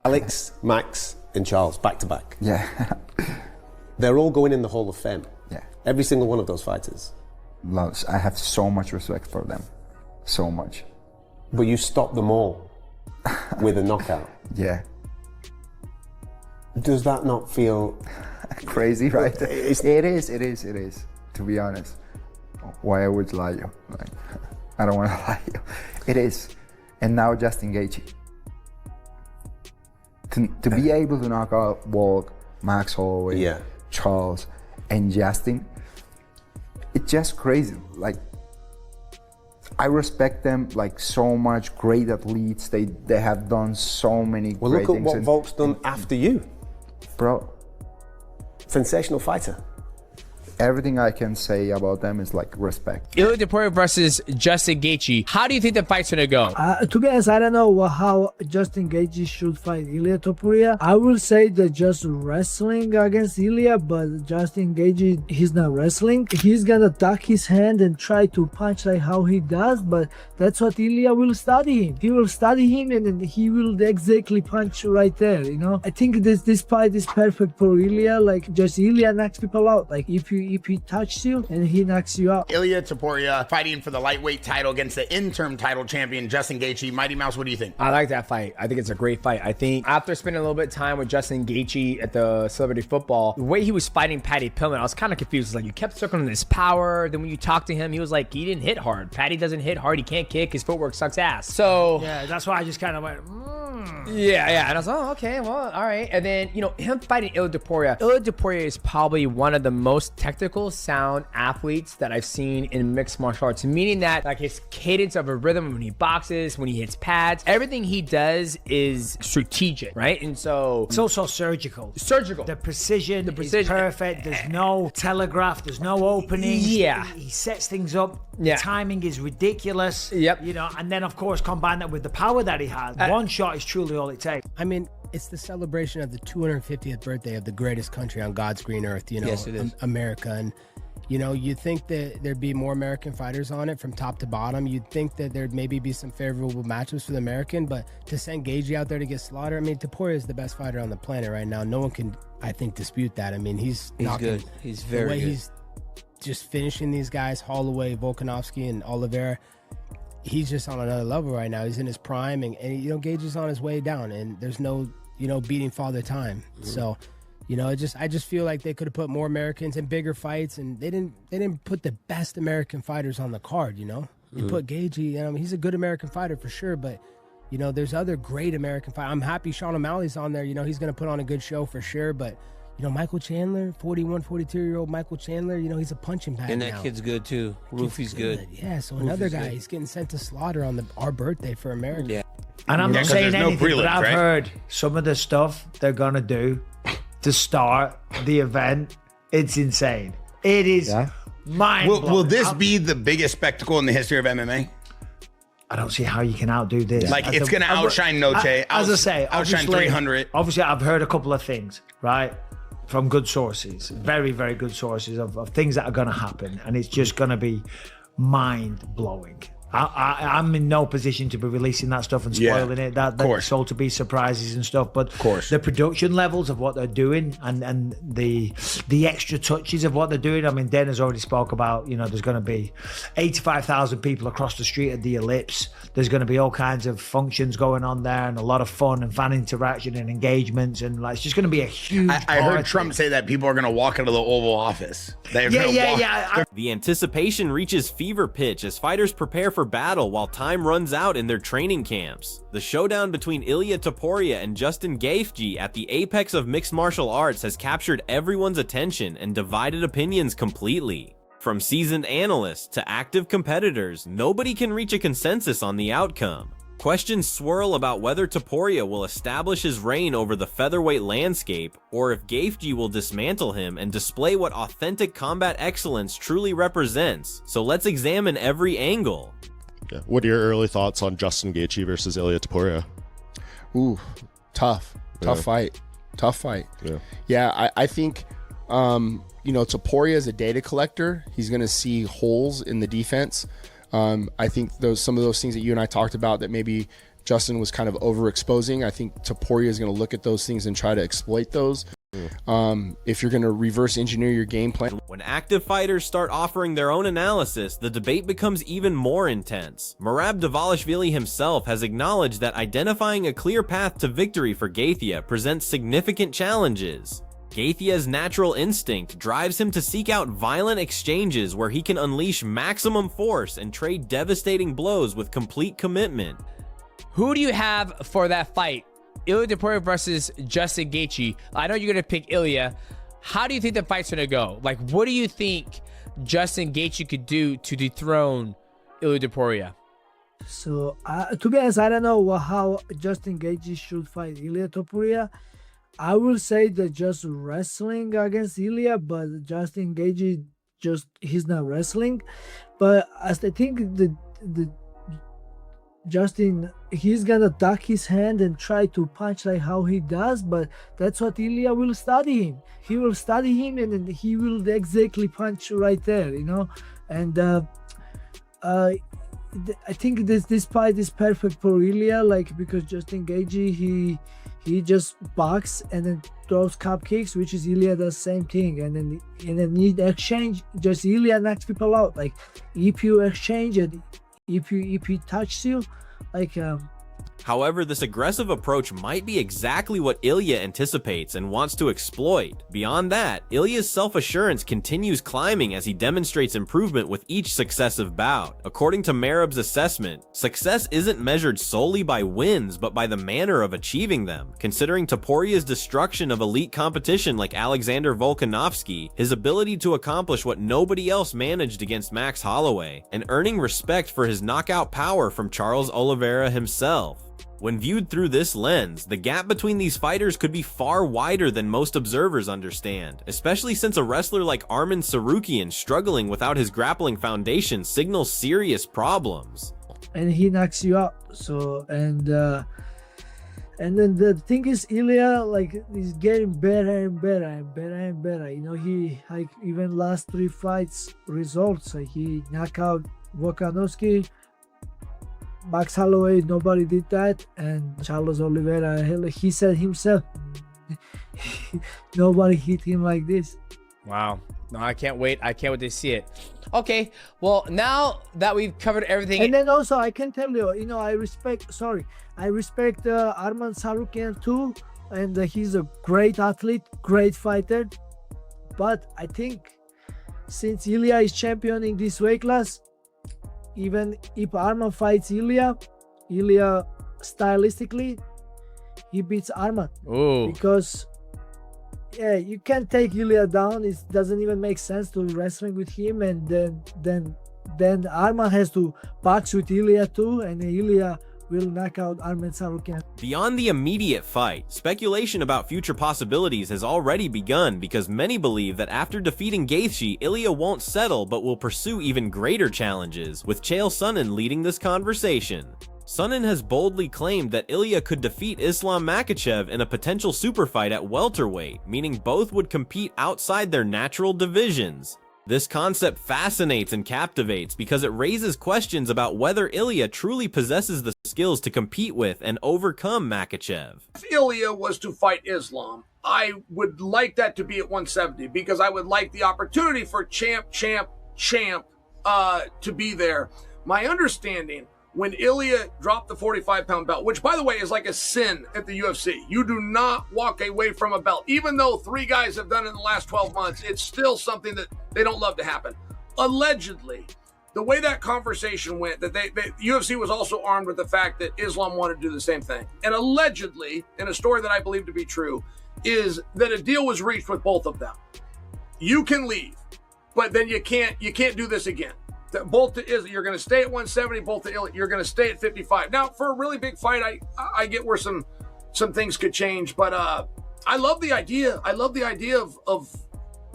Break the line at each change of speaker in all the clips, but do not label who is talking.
Alex, Max, and Charles, back to back.
Yeah.
They're all going in the Hall of Fame.
Yeah.
Every single one of those fighters.
Loves. I have so much respect for them. So much.
But you stopped them all with a knockout.
Yeah.
Does that not feel
crazy, right? It is, to be honest. Why I would lie you? Like, I don't want to lie you. It is. And now Justin Gaethje. To be able to knock out Walt, Max Holloway, Charles, and Justin, it's just crazy. Like, I respect them like so much. Great athletes. They have done so many great things.
Well, look at what Volk's done after you.
Bro.
Sensational fighter.
Everything I can say about them is like respect.
Ilia Topuria versus Justin Gaethje. How do you think the fight's gonna go?
To be honest, I don't know how Justin Gaethje should fight Ilia Topuria. I will say that just wrestling against Ilia, but Justin Gaethje, he's not wrestling. He's gonna tuck his hand and try to punch like how he does, but that's what Ilia will study him. He will study him and then he will exactly punch right there, you know? I think this fight is perfect for Ilia. Like, just Ilia knocks people out. Like, if he touches you and he knocks you out.
Ilia Topuria fighting for the lightweight title against the interim title champion Justin Gaethje. Mighty Mouse, what do you think?
I like that fight. I think it's a great fight. I think after spending a little bit of time with Justin Gaethje at the Celebrity Football, the way he was fighting Patty Pillman, I was kind of confused. Like, you kept circling his power. Then when you talked to him, he was like, he didn't hit hard. Patty doesn't hit hard. He can't kick. His footwork sucks ass. So
yeah, that's why I just kind of went,
Yeah. And I was like, oh, okay, well, all right. And then, you know, him fighting Ilia Topuria. Ilia Topuria is probably one of the most technical, sound athletes that I've seen in mixed martial arts, meaning that like his cadence of a rhythm when he boxes, when he hits pads, everything he does is strategic, right? And so
it's also surgical.
The
precision is perfect. There's no telegraph. There's no opening.
Yeah.
He sets things up.
Yeah.
The timing is ridiculous.
Yep.
You know, and then of course combine that with the power that he has. One shot is truly all it takes.
I mean, it's the celebration of the 250th birthday of the greatest country on God's green earth, you know,
yes, it is.
America. And, you know, you'd think that there'd be more American fighters on it from top to bottom. You'd think that there'd maybe be some favorable matchups for the American, but to send Gaethje out there to get slaughtered, I mean, Topuria is the best fighter on the planet right now. No one can, I think, dispute that. I mean, he's
good. He's very
the way
good.
He's just finishing these guys, Holloway, Volkanovski, and Oliveira. He's just on another level right now. He's in his prime, and you know, Gaethje's on his way down, and there's no, you know, beating Father Time. So, you know, I just feel like they could have put more Americans in bigger fights, and they didn't put the best American fighters on the card. You know, they put Gaethje. He's a good American fighter for sure, but you know, there's other great American fighters. I'm happy Sean O'Malley's on there. You know, he's going to put on a good show for sure, but. You know, Michael Chandler, 41, 42-year-old Michael Chandler, you know, he's a punching bag
And
now.
that kid's good too. Roofy's good.
Yeah, so another guy, he's getting sent to slaughter on our birthday for America.
Yeah.
And I'm not saying
there's no
anything, but
prelims,
I've
right?
heard some of the stuff they're gonna do to start the event. It's insane. It is mind-blowing.
Will this be the biggest spectacle in the history of MMA?
I don't see how you can outdo this.
Like, it's going to outshine Noche.
As I say,
outshine 300.
Obviously, I've heard a couple of things, right? From good sources, very, very good sources of things that are going to happen. And it's just going to be mind-blowing. I'm in no position to be releasing that stuff and spoiling it. That's all to be surprises and stuff. But the production levels of what they're doing and the extra touches of what they're doing. I mean, Dana's already spoke about, you know, there's going to be 85,000 people across the street at the Ellipse. There's going to be all kinds of functions going on there and a lot of fun and fan interaction and engagements. And like, it's just going to be a huge
I heard Trump say that people are going to walk into the Oval Office.
The anticipation reaches fever pitch as fighters prepare for battle while time runs out in their training camps. The showdown between Ilia Topuria and Justin Gaethje at the apex of mixed martial arts has captured everyone's attention and divided opinions completely. From seasoned analysts to active competitors, nobody can reach a consensus on the outcome. Questions swirl about whether Topuria will establish his reign over the featherweight landscape, or if Gaethje will dismantle him and display what authentic combat excellence truly represents. So let's examine every angle.
Yeah. What are your early thoughts on Justin Gaethje versus Ilia Topuria?
Ooh, tough fight. Yeah, I think, you know, Topuria is a data collector. He's going to see holes in the defense. I think some of those things that you and I talked about that maybe Justin was kind of overexposing. I think Topuria is going to look at those things and try to exploit those. If you're going to reverse engineer your game plan.
When active fighters start offering their own analysis, the debate becomes even more intense. Merab Dvalishvili himself has acknowledged that identifying a clear path to victory for Gaethje presents significant challenges. Gaethje's natural instinct drives him to seek out violent exchanges where he can unleash maximum force and trade devastating blows with complete commitment.
Who do you have for that fight? Ilia Topuria versus Justin Gaethje. I know you're going to pick Ilia. How do you think the fight's going to go? Like, what do you think Justin Gaethje could do to dethrone Ilia Topuria?
So, to be honest, I don't know how Justin Gaethje should fight Ilia Topuria. I will say that just wrestling against Ilia, but Justin Gaethje he's not wrestling. But I think the Justin, he's gonna duck his hand and try to punch like how he does, but that's what Ilia will study him. He will study him and then he will exactly punch right there, you know. And I think this fight is perfect for Ilia, like, because Justin Gaethje he just box and then throws cupcakes, which is Ilia does same thing, and then need exchange. Just Ilia knocks people out. Like if you exchange it, if he touches you, like
However, this aggressive approach might be exactly what Ilia anticipates and wants to exploit. Beyond that, Ilia's self-assurance continues climbing as he demonstrates improvement with each successive bout. According to Merab's assessment, success isn't measured solely by wins, but by the manner of achieving them. Considering Topuria's destruction of elite competition like Alexander Volkanovski, his ability to accomplish what nobody else managed against Max Holloway, and earning respect for his knockout power from Charles Oliveira himself. When viewed through this lens, the gap between these fighters could be far wider than most observers understand, especially since a wrestler like Arman Tsarukyan struggling without his grappling foundation signals serious problems.
And he knocks you out. So, and then the thing is, Ilia, like, is getting better and better and better and better. You know, he, like, even last 3 fights results, like, he knocked out Volkanovski, Max Holloway, nobody did that, and Charles Oliveira, he said himself, nobody hit him like this.
Wow. No, I can't wait. I can't wait to see it. Okay, well, now that we've covered everything.
And then also, I can tell you, you know, I respect Arman Tsarukyan too, and he's a great athlete, great fighter. But I think since Ilia is championing this weight class, even if Arman fights Ilia stylistically, he beats Arman.
Ooh.
Because yeah, you can't take Ilia down. It doesn't even make sense to wrestling with him, and then Arman has to box with Ilia too, and Ilia will knock out Arman Tsarukyan.
Beyond the immediate fight, speculation about future possibilities has already begun because many believe that after defeating Gaethje, Ilia won't settle but will pursue even greater challenges, with Chael Sonnen leading this conversation. Sonnen has boldly claimed that Ilia could defeat Islam Makhachev in a potential superfight at welterweight, meaning both would compete outside their natural divisions. This concept fascinates and captivates because it raises questions about whether Ilia truly possesses the skills to compete with and overcome Makhachev.
If Ilia was to fight Islam, I would like that to be at 170 because I would like the opportunity for champ to be there. My understanding, when Ilia dropped the 45-pound belt, which, by the way, is like a sin at the UFC. You do not walk away from a belt. Even though 3 guys have done it in the last 12 months, it's still something that they don't love to happen. Allegedly, the way that conversation went, that the UFC was also armed with the fact that Islam wanted to do the same thing. And allegedly, in a story that I believe to be true, is that a deal was reached with both of them. You can leave, but then you can't do this again. Both you're going to stay at 170. You're going to stay at 55. Now, for a really big fight, I get where some things could change, but I love the idea. I love the idea of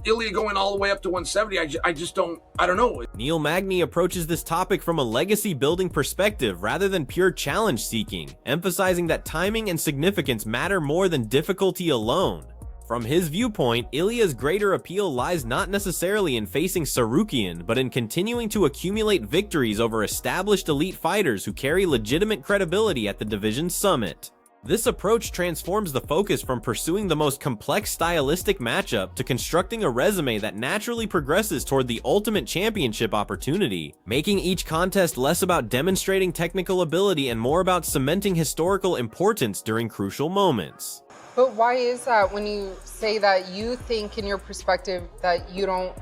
Ilia going all the way up to 170. I don't know.
Neil Magny approaches this topic from a legacy-building perspective rather than pure challenge-seeking, emphasizing that timing and significance matter more than difficulty alone. From his viewpoint, Ilia's greater appeal lies not necessarily in facing Sarukian, but in continuing to accumulate victories over established elite fighters who carry legitimate credibility at the division's summit. This approach transforms the focus from pursuing the most complex stylistic matchup to constructing a resume that naturally progresses toward the ultimate championship opportunity, making each contest less about demonstrating technical ability and more about cementing historical importance during crucial moments.
But why is that when you say that you think in your perspective that you don't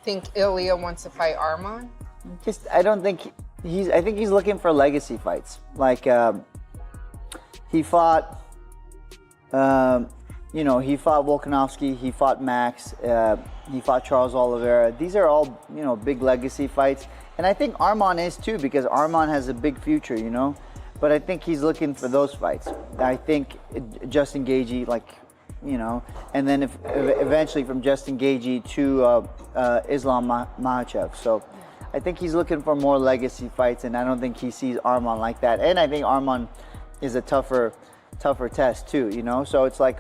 think Ilia wants to fight Arman?
I don't think I think he's looking for legacy fights. Like, he fought, he fought Volkanovski, he fought Max, he fought Charles Oliveira. These are all, big legacy fights. And I think Arman is too, because Arman has a big future, But I think he's looking for those fights. I think Justin Gaethje, and then eventually from Justin Gaethje to Islam Makhachev. So I think he's looking for more legacy fights, and I don't think he sees Arman like that. And I think Arman is a tougher test too, So it's like,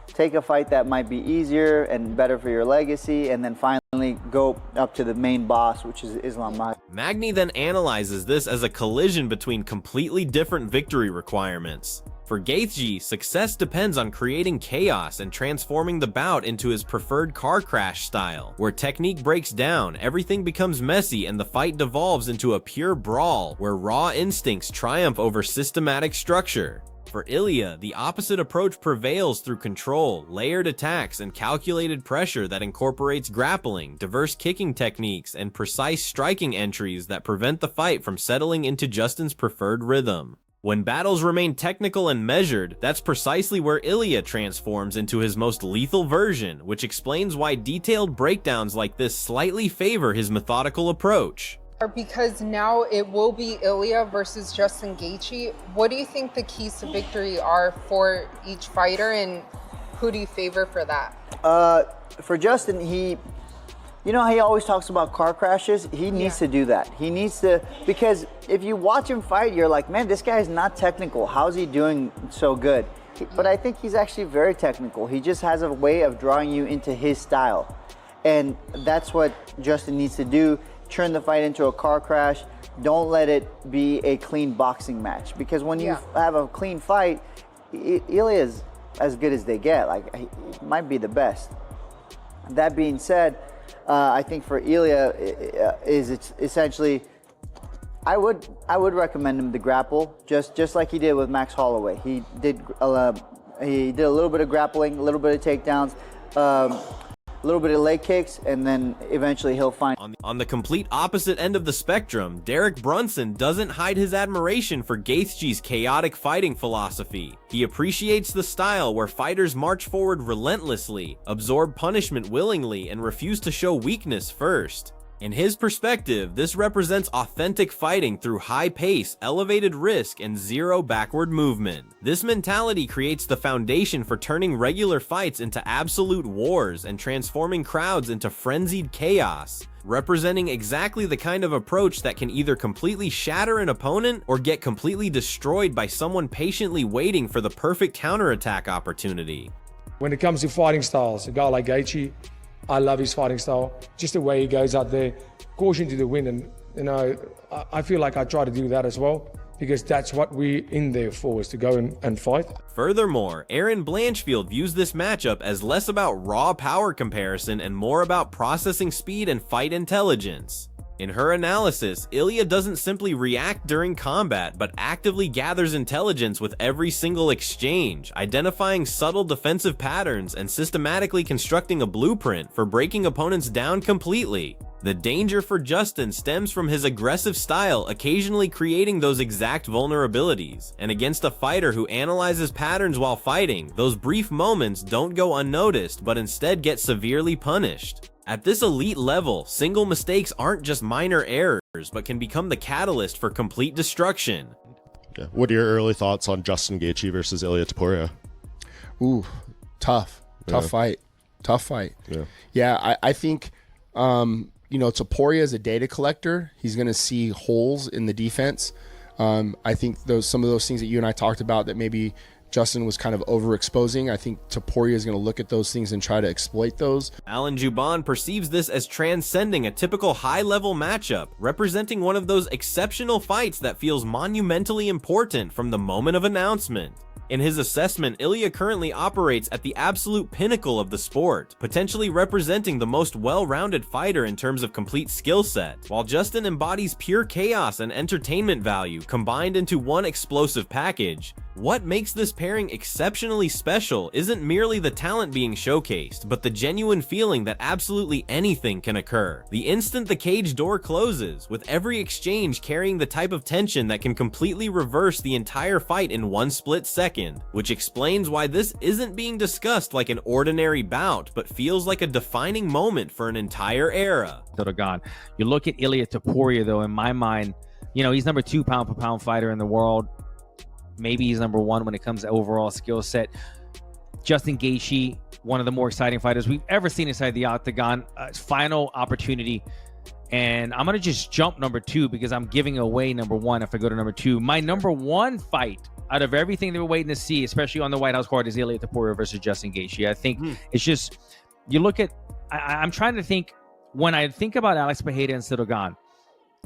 take a fight that might be easier and better for your legacy, and then finally go up to the main boss, which is Islam Makhachev.
Magny then analyzes this as a collision between completely different victory requirements. For Gaethje, success depends on creating chaos and transforming the bout into his preferred car crash style, where technique breaks down, everything becomes messy, and the fight devolves into a pure brawl where raw instincts triumph over systematic structure. For Ilia, the opposite approach prevails through control, layered attacks, and calculated pressure that incorporates grappling, diverse kicking techniques, and precise striking entries that prevent the fight from settling into Justin's preferred rhythm. When battles remain technical and measured, that's precisely where Ilia transforms into his most lethal version, which explains why detailed breakdowns like this slightly favor his methodical approach.
Because now it will be Ilia versus Justin Gaethje. What do you think the keys to victory are for each fighter, and who do you favor for that?
For Justin, he always talks about car crashes. He needs to do that. He needs to, because if you watch him fight, you're like, man, this guy is not technical. How's he doing so good? But I think he's actually very technical. He just has a way of drawing you into his style. And that's what Justin needs to do. Turn the fight into a car crash. Don't let it be a clean boxing match. Because when you have a clean fight, Ilia is as good as they get. Like, he might be the best. That being said, I think for Ilia it's essentially, I would recommend him to grapple, just like he did with Max Holloway. He did a little bit of grappling, a little bit of takedowns, a little bit of leg kicks, and then eventually he'll find.
On the complete opposite end of the spectrum, Derek Brunson doesn't hide his admiration for Gaethje's chaotic fighting philosophy. He appreciates the style where fighters march forward relentlessly, absorb punishment willingly, and refuse to show weakness first. In his perspective, this represents authentic fighting through high pace, elevated risk, and zero backward movement. This mentality creates the foundation for turning regular fights into absolute wars and transforming crowds into frenzied chaos, representing exactly the kind of approach that can either completely shatter an opponent or get completely destroyed by someone patiently waiting for the perfect counterattack opportunity.
When it comes to fighting styles, a guy like Gaethje, I love his fighting style, just the way he goes out there, caution to the wind, and I feel like I try to do that as well, because that's what we're in there for, is to go and fight.
Furthermore, Erin Blanchfield views this matchup as less about raw power comparison and more about processing speed and fight intelligence. In her analysis, Ilia doesn't simply react during combat, but actively gathers intelligence with every single exchange, identifying subtle defensive patterns and systematically constructing a blueprint for breaking opponents down completely. The danger for Justin stems from his aggressive style, occasionally creating those exact vulnerabilities. And against a fighter who analyzes patterns while fighting, those brief moments don't go unnoticed, but instead get severely punished. At this elite level, single mistakes aren't just minor errors, but can become the catalyst for complete destruction.
Yeah. What are your early thoughts on Justin Gaethje versus Ilia Topuria?
Ooh, tough fight. Yeah, I think, Topuria is a data collector. He's going to see holes in the defense. I think some of those things that you and I talked about that maybe Justin was kind of overexposing. I think Topuria is going to look at those things and try to exploit those.
Alan Juban perceives this as transcending a typical high-level matchup, representing one of those exceptional fights that feels monumentally important from the moment of announcement. In his assessment, Ilia currently operates at the absolute pinnacle of the sport, potentially representing the most well-rounded fighter in terms of complete skill set, while Justin embodies pure chaos and entertainment value combined into one explosive package. What makes this pairing exceptionally special isn't merely the talent being showcased, but the genuine feeling that absolutely anything can occur. The instant the cage door closes, with every exchange carrying the type of tension that can completely reverse the entire fight in one split second, which explains why this isn't being discussed like an ordinary bout, but feels like a defining moment for an entire era.
You look at Ilia Topuria, though, in my mind, he's number 2 pound-for-pound fighter in the world. Maybe he's number 1 when it comes to overall skill set. Justin Gaethje, one of the more exciting fighters we've ever seen inside the octagon. Final opportunity. And I'm going to just jump number 2 because I'm giving away number 1 if I go to number 2. My number 1 fight out of everything that we're waiting to see, especially on the White House card, is Ilia Topuria versus Justin Gaethje. I think it's just, you look at, I'm trying to think, when I think about Alex Pereira and Ciryl,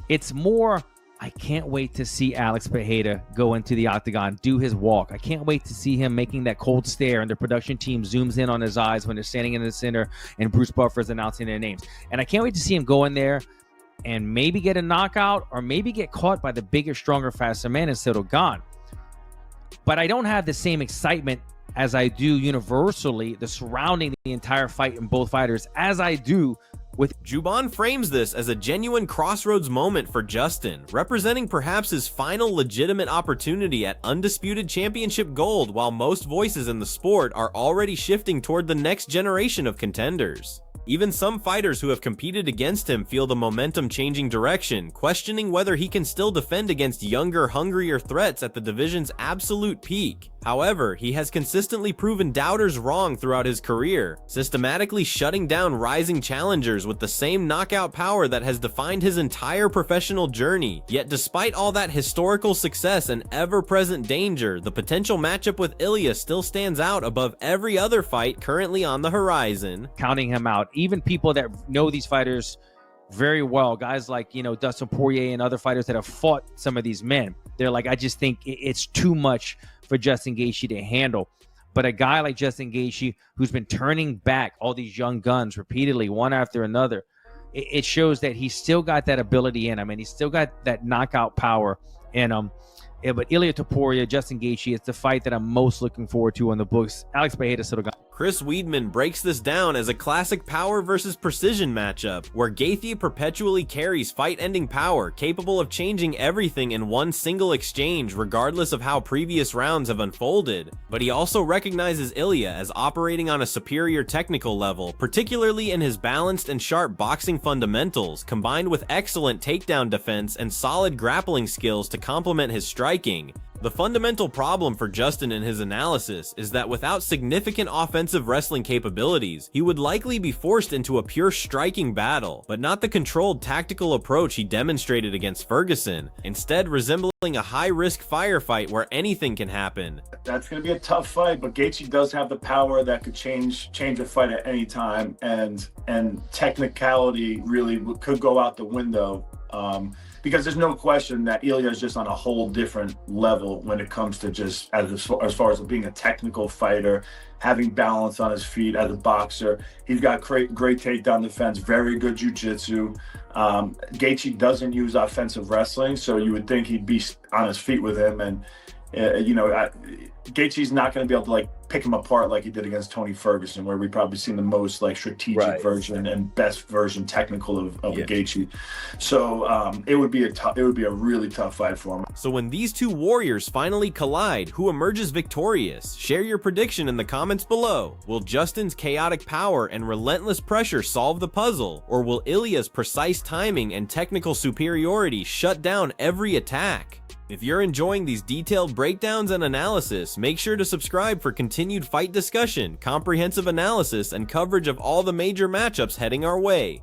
it's more, I can't wait to see Alex Pereira go into the octagon, do his walk. I can't wait to see him making that cold stare and the production team zooms in on his eyes when they're standing in the center and Bruce Buffer's announcing their names. And I can't wait to see him go in there and maybe get a knockout or maybe get caught by the bigger, stronger, faster man in Ciryl. But I don't have the same excitement as I do universally, the surrounding the entire fight in both fighters, as I do with
Juban frames this as a genuine crossroads moment for Justin, representing perhaps his final legitimate opportunity at undisputed championship gold, while most voices in the sport are already shifting toward the next generation of contenders. Even some fighters who have competed against him feel the momentum changing direction, questioning whether he can still defend against younger, hungrier threats at the division's absolute peak. However, he has consistently proven doubters wrong throughout his career, systematically shutting down rising challengers with the same knockout power that has defined his entire professional journey. Yet despite all that historical success and ever-present danger, the potential matchup with Ilia still stands out above every other fight currently on the horizon.
Counting him out, even people that know these fighters very well, guys like, Dustin Poirier and other fighters that have fought some of these men, they're like, I just think it's too much for Justin Gaethje to handle. But a guy like Justin Gaethje, who's been turning back all these young guns repeatedly, one after another, it shows that he's still got that ability in him, and he's still got that knockout power in him. Yeah, but Ilia Topuria, Justin Gaethje, it's the fight that I'm most looking forward to on the books. Alex Pereira, Ciryl.
Chris Weidman breaks this down as a classic power versus precision matchup, where Gaethje perpetually carries fight-ending power capable of changing everything in one single exchange regardless of how previous rounds have unfolded. But he also recognizes Ilia as operating on a superior technical level, particularly in his balanced and sharp boxing fundamentals, combined with excellent takedown defense and solid grappling skills to complement his striking. The fundamental problem for Justin in his analysis is that without significant offensive wrestling capabilities, he would likely be forced into a pure striking battle, but not the controlled tactical approach he demonstrated against Ferguson, instead resembling a high-risk firefight where anything can happen.
That's going to be a tough fight, but Gaethje does have the power that could change a fight at any time, and technicality really could go out the window. Because there's no question that Ilia is just on a whole different level when it comes to just as far as being a technical fighter, having balance on his feet as a boxer. He's got great takedown defense, very good jiu-jitsu. Gaethje doesn't use offensive wrestling, so you would think he'd be on his feet with him. And Gaethje's not going to be able to pick him apart like he did against Tony Ferguson, where we've probably seen the most strategic version and best version technical of Gaethje. So it would be a really tough fight for him.
So when these two warriors finally collide, who emerges victorious? Share your prediction in the comments below. Will Justin's chaotic power and relentless pressure solve the puzzle, or will Ilia's precise timing and technical superiority shut down every attack? If you're enjoying these detailed breakdowns and analysis, make sure to subscribe for continued fight discussion, comprehensive analysis, and coverage of all the major matchups heading our way.